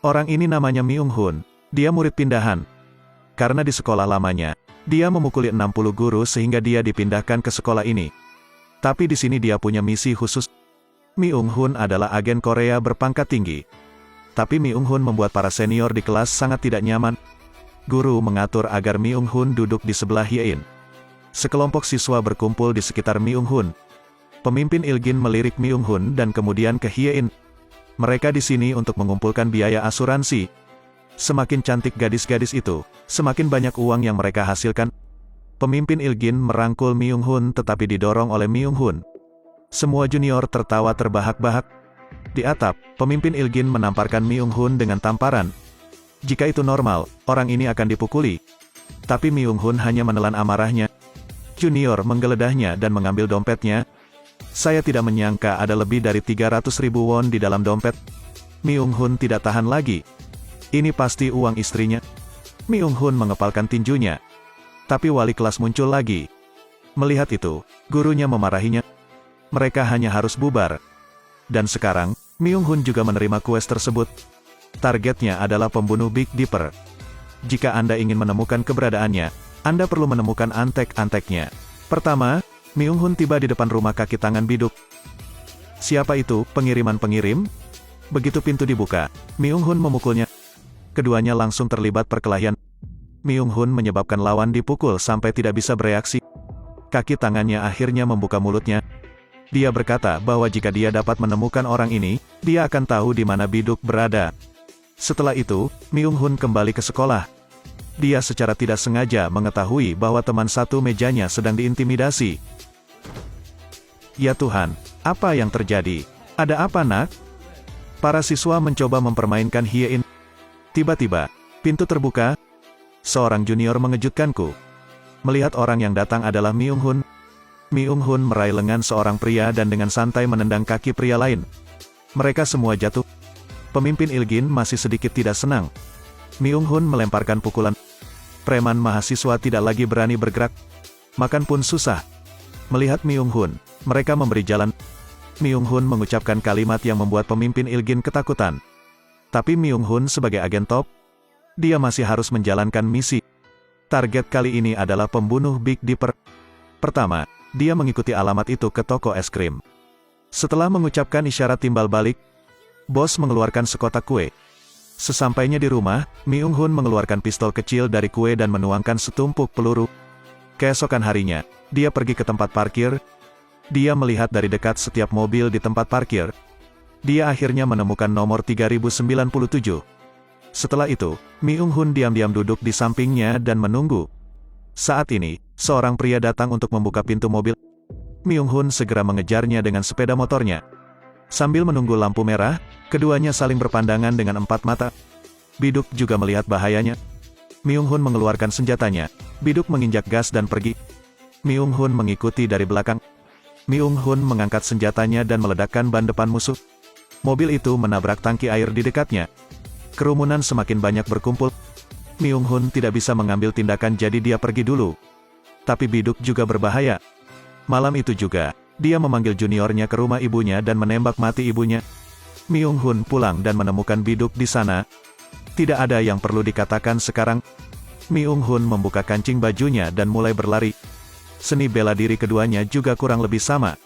Orang ini namanya Myung Hun. Dia murid pindahan. Karena di sekolah lamanya, dia memukuli 60 guru sehingga dia dipindahkan ke sekolah ini. Tapi di sini dia punya misi khusus. Myung Hun adalah agen Korea berpangkat tinggi. Tapi Myung Hun membuat para senior di kelas sangat tidak nyaman. Guru mengatur agar Myung Hun duduk di sebelah Hyein. Sekelompok siswa berkumpul di sekitar Myung Hun. Pemimpin Ilgin melirik Myung Hun dan kemudian ke Hyein. Mereka di sini untuk mengumpulkan biaya asuransi. Semakin cantik gadis-gadis itu, semakin banyak uang yang mereka hasilkan. Pemimpin Ilgin merangkul Myung Hun tetapi didorong oleh Myung Hun. Semua junior tertawa terbahak-bahak. Di atap, pemimpin Ilgin menamparkan Myung Hun dengan tamparan. Jika itu normal, orang ini akan dipukuli. Tapi Myung Hun hanya menelan amarahnya. Junior menggeledahnya dan mengambil dompetnya. Saya tidak menyangka ada lebih dari 300.000 won di dalam dompet. Myung Hun tidak tahan lagi. Ini pasti uang istrinya. Myung Hun mengepalkan tinjunya. Tapi wali kelas muncul lagi. Melihat itu, gurunya memarahinya. Mereka hanya harus bubar. Dan sekarang, Myung Hun juga menerima kues tersebut. Targetnya adalah pembunuh Big Dipper. Jika Anda ingin menemukan keberadaannya, Anda perlu menemukan antek-anteknya. Pertama, Myung Hun tiba di depan rumah kaki tangan biduk. Siapa itu, pengiriman-pengirim? Begitu pintu dibuka, Myung Hun memukulnya. Keduanya langsung terlibat perkelahian. Myung Hun menyebabkan lawan dipukul sampai tidak bisa bereaksi. Kaki tangannya akhirnya membuka mulutnya. Dia berkata bahwa jika dia dapat menemukan orang ini, dia akan tahu di mana biduk berada. Setelah itu, Myung Hun kembali ke sekolah. Dia secara tidak sengaja mengetahui bahwa teman satu mejanya sedang diintimidasi. Ya Tuhan, apa yang terjadi? Ada apa nak? Para siswa mencoba mempermainkan Hyein. Tiba-tiba, pintu terbuka. Seorang junior mengejutkanku. Melihat orang yang datang adalah Myung Hun. Myung Hun meraih lengan seorang pria dan dengan santai menendang kaki pria lain. Mereka semua jatuh. Pemimpin Ilgin masih sedikit tidak senang. Myung Hun melemparkan pukulan. Preman mahasiswa tidak lagi berani bergerak. Makan pun susah. Melihat Myung Hun, mereka memberi jalan. Myung Hun mengucapkan kalimat yang membuat pemimpin Ilgin ketakutan. Tapi Myung Hun sebagai agen top, dia masih harus menjalankan misi. Target kali ini adalah pembunuh Big Dipper. Pertama, dia mengikuti alamat itu ke toko es krim. Setelah mengucapkan isyarat timbal balik, bos mengeluarkan sekotak kue. Sesampainya di rumah, Myung Hun mengeluarkan pistol kecil dari kue dan menuangkan setumpuk peluru. Keesokan harinya, dia pergi ke tempat parkir. Dia melihat dari dekat setiap mobil di tempat parkir. Dia akhirnya menemukan nomor 3097. Setelah itu, Myung Hun diam-diam duduk di sampingnya dan menunggu. Saat ini, seorang pria datang untuk membuka pintu mobil. Myung Hun segera mengejarnya dengan sepeda motornya. Sambil menunggu lampu merah, keduanya saling berpandangan dengan empat mata. Biduk juga melihat bahayanya. Myung Hun mengeluarkan senjatanya. Biduk menginjak gas dan pergi. Myung Hun mengikuti dari belakang. Myung Hun mengangkat senjatanya dan meledakkan ban depan musuh. Mobil itu menabrak tangki air di dekatnya. Kerumunan semakin banyak berkumpul. Myung Hun tidak bisa mengambil tindakan jadi dia pergi dulu. Tapi Biduk juga berbahaya. Malam itu juga, dia memanggil juniornya ke rumah ibunya dan menembak mati ibunya. Myung Hun pulang dan menemukan Biduk di sana. Tidak ada yang perlu dikatakan sekarang. Myung Hun membuka kancing bajunya dan mulai berlari. Seni bela diri keduanya juga kurang lebih sama.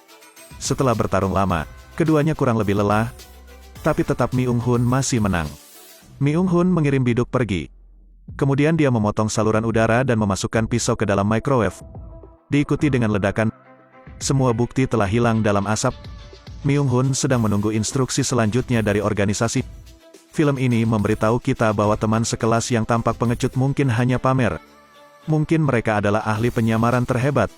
Setelah bertarung lama, keduanya kurang lebih lelah. Tapi tetap Myung Hun masih menang. Myung Hun mengirim Biduk pergi. Kemudian dia memotong saluran udara dan memasukkan pisau ke dalam microwave. Diikuti dengan ledakan. Semua bukti telah hilang dalam asap. Myung Hun sedang menunggu instruksi selanjutnya dari organisasi. Film ini memberitahu kita bahwa teman sekelas yang tampak pengecut mungkin hanya pamer. Mungkin mereka adalah ahli penyamaran terhebat.